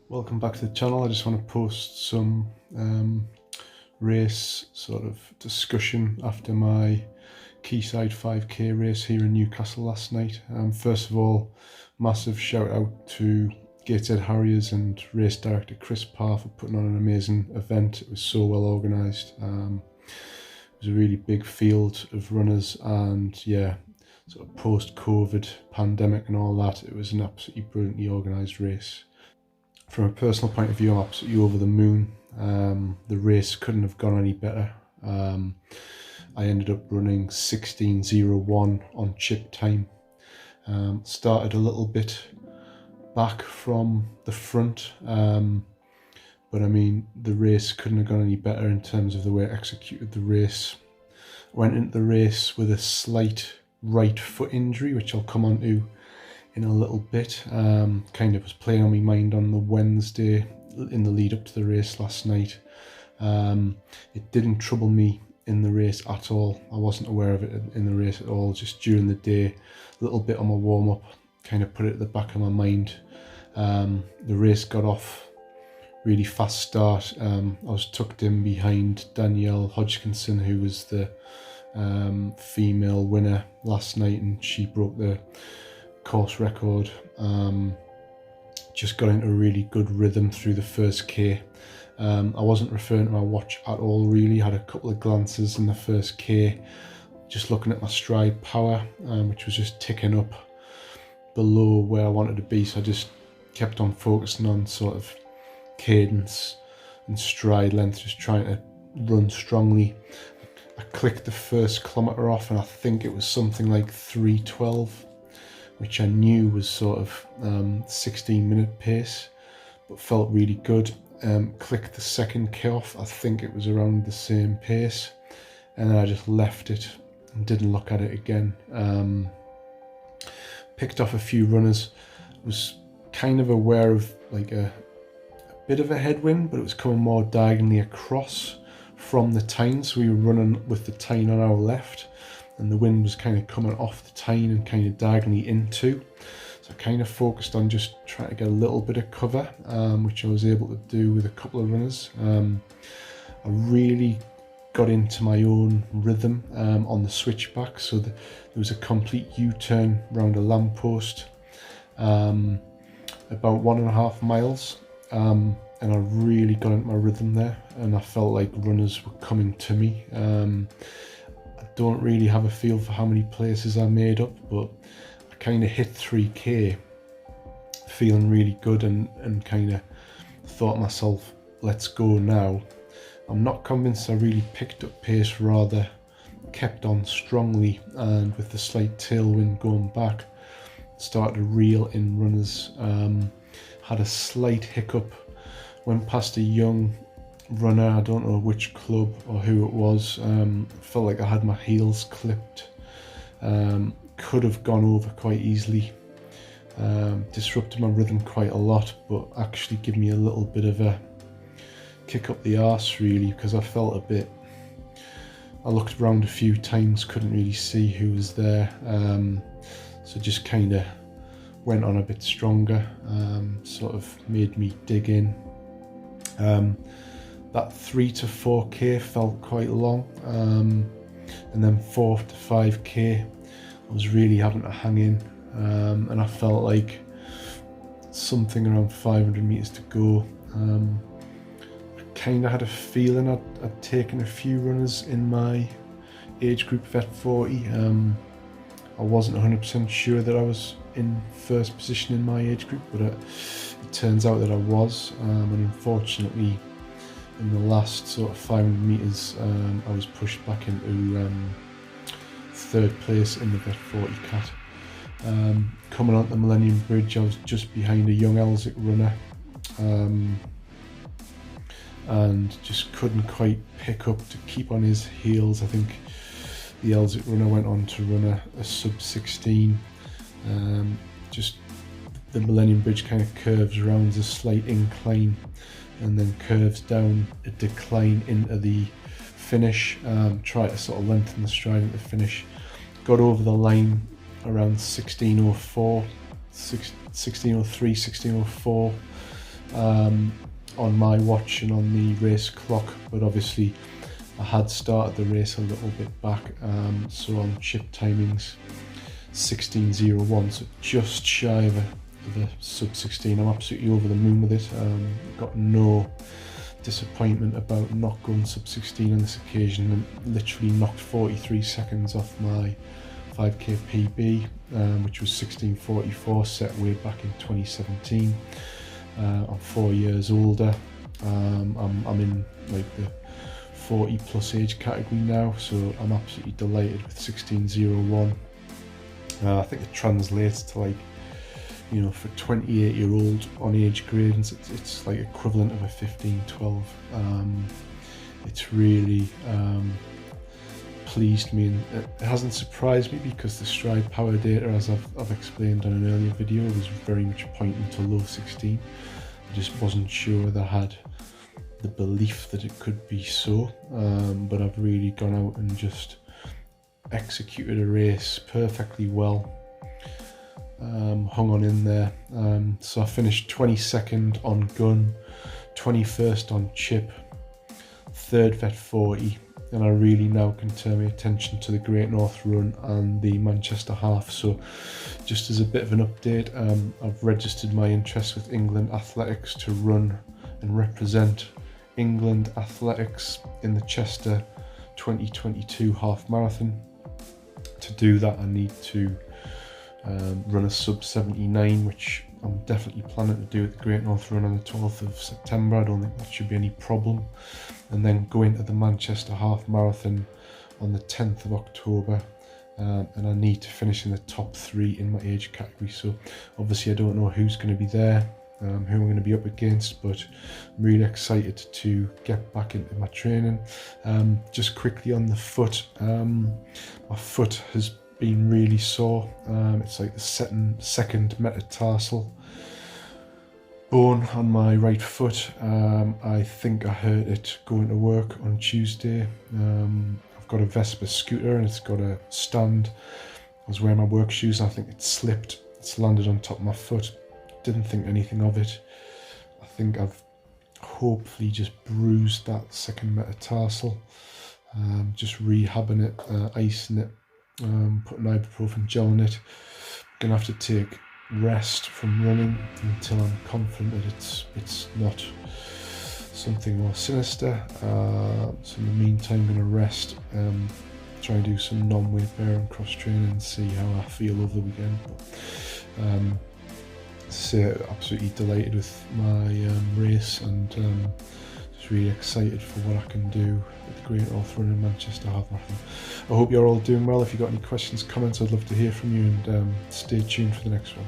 Welcome back to the channel. I just want to post some race sort of discussion after my Quayside 5k race here in Newcastle last night. First of all, massive shout out to Gateshead Harriers and race director Chris Parr for putting on an amazing event. It was so well organised. It was a really big field of runners, and yeah, sort of post-COVID pandemic and all that, it was an absolutely brilliantly organised race. From a personal point of view, I'm absolutely over the moon. The race couldn't have gone any better. I ended up running 16:01 on chip time. Started a little bit back from the front, but I mean, the race couldn't have gone any better in terms of the way I executed the race. I went into the race with a slight right foot injury, which I'll come on to in a little bit. Kind of was playing on my mind on the Wednesday in the lead up to the race last night. It didn't trouble me in the race at all. I wasn't aware of it in the race at all. Just during the day, a little bit on my warm up, kind of put it at the back of my mind. The race got off really fast start. I was tucked in behind Danielle Hodgkinson, who was the female winner last night, and she broke the course record. Just got into a really good rhythm through the first K. I wasn't referring to my watch at all really. Had a couple of glances in the first K, just looking at my stride power, which was just ticking up below where I wanted to be, so I just kept on focusing on sort of cadence and stride length, just trying to run strongly. I clicked the first kilometre off, and I think it was something like 3:12, which I knew was sort of 16-minute pace, but felt really good. Clicked the second K off, I think it was around the same pace, and then I just left it and didn't look at it again. Picked off a few runners, was kind of aware of like a bit of a headwind, but it was coming more diagonally across from the Tyne, so we were running with the Tyne on our left, and the wind was kind of coming off the Tyne and kind of diagonally into. So I kind of focused on just trying to get a little bit of cover, which I was able to do with a couple of runners. I really got into my own rhythm on the switchback, so there was a complete U-turn round a lamppost, about 1.5 miles, and I really got into my rhythm there, and I felt like runners were coming to me. I don't really have a feel for how many places I made up, but I kind of hit 3k feeling really good, and kind of thought to myself, let's go now. I'm not convinced I really picked up pace, rather kept on strongly, and with the slight tailwind going back, started to reel in runners. Had a slight hiccup, went past a young runner, I don't know which club or who it was. Felt like I had my heels clipped. Could have gone over quite easily. Disrupted my rhythm quite a lot, but actually gave me a little bit of a kick up the arse really, because I felt a bit, I looked around a few times, couldn't really see who was there, so just kind of went on a bit stronger, sort of made me dig in. That 3 to 4k felt quite long, and then 4 to 5k I was really having to hang in, and I felt like something around 500 meters to go. I kind of had a feeling I'd taken a few runners in my age group vet 40. I wasn't 100% sure that I was in first position in my age group, but it turns out that I was, and unfortunately in the last sort of 500 metres, I was pushed back into third place in the Vet 40 Cat. Coming onto the Millennium Bridge, I was just behind a young Elsic runner, and just couldn't quite pick up to keep on his heels. I think the Elsic runner went on to run a sub 16. Just the Millennium Bridge kind of curves around a slight incline and then curves down a decline into the finish. Try to sort of lengthen the stride into the finish. Got over the line around 16:04, 16:03, 16:04 on my watch and on the race clock, but obviously I had started the race a little bit back, so on chip timings 16:01, so just shy of a sub 16. I'm absolutely over the moon with it. Got no disappointment about not going sub 16 on this occasion, and literally knocked 43 seconds off my 5k PB, which was 16:44, set way back in 2017. I'm 4 years older. I'm in like the 40 plus age category now, so I'm absolutely delighted with 16:01. I think it translates to, like, you know, for 28-year-old on age grades, it's like equivalent of a 15:12. It's really pleased me, and it hasn't surprised me because the stride power data, as I've explained on an earlier video, was very much pointing to low 16. I just wasn't sure that I had the belief that it could be so, but I've really gone out and just executed a race perfectly well. Hung on in there, so I finished 22nd on gun, 21st on chip, 3rd Vet 40, and I really now can turn my attention to the Great North Run and the Manchester Half. So just as a bit of an update, I've registered my interest with England Athletics to run and represent England Athletics in the Chester 2022 half marathon. To do that, I need to run a sub 79, which I'm definitely planning to do at the Great North Run on the 12th of September. I don't think that should be any problem. And then go into the Manchester Half Marathon on the 10th of October. And I need to finish in the top 3 in my age category. So obviously I don't know who's going to be there, who I'm going to be up against, but I'm really excited to get back into my training. Just quickly on the foot, my foot has been really sore. It's like the second metatarsal bone on my right foot. I think I hurt it going to work on Tuesday. I've got a Vespa scooter and it's got a stand. I was wearing my work shoes and I think it slipped. It's landed on top of my foot. Didn't think anything of it. I think I've hopefully just bruised that second metatarsal. Just rehabbing it, icing it, putting ibuprofen gel in it. Gonna have to take rest from running until I'm confident that it's not something more sinister. So in the meantime, I'm gonna rest, try and do some non-weight bearing cross training and see how I feel over the weekend. But, so absolutely delighted with my race, and just really excited for what I can do at the Great North Run in Manchester Half Marathon. I hope you're all doing well. If you've got any questions, comments, I'd love to hear from you, and stay tuned for the next one.